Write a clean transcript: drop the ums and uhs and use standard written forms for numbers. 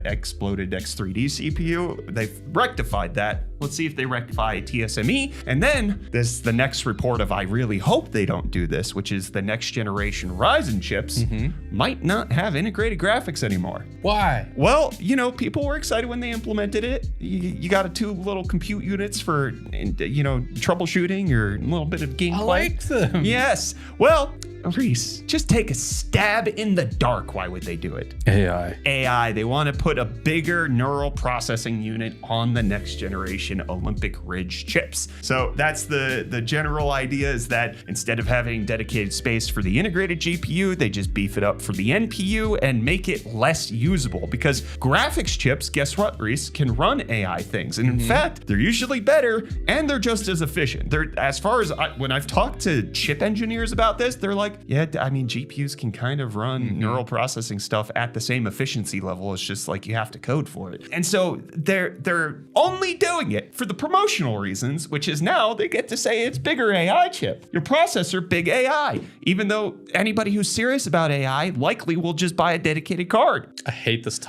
exploded X3D CPU. They've rectified that. Let's see if they rectify TSME. And then there's the next report of I really hope they don't do this, which is the next generation Ryzen chips might not have integrated graphics anymore. Why? Well, you know, people were excited when they implemented it. You got two little compute units for, you know, troubleshooting or a little bit of gameplay. I like them. Yes. Well, Reese, just take a stab in the dark. Why would they do it? AI. They want to put a bigger neural processing unit on the next generation Olympic Ridge chips. So that's the general idea, is that instead of having dedicated space for the integrated GPU, they just beef it up for the NPU and make it less usable, because graphics chips, guess what, Reese, can run AI things. And in fact, they're usually better and they're just as efficient. They're, as far as when I've talked to chip engineers about this, they're like, yeah, I mean, GPUs can kind of run neural processing stuff at the same efficiency level. It's just like you have to code for it. And so they're only doing it for the promotional reasons, which is now they get to say it's bigger AI chip. Your processor, big AI. Even though anybody who's serious about AI likely will just buy a dedicated card. I hate this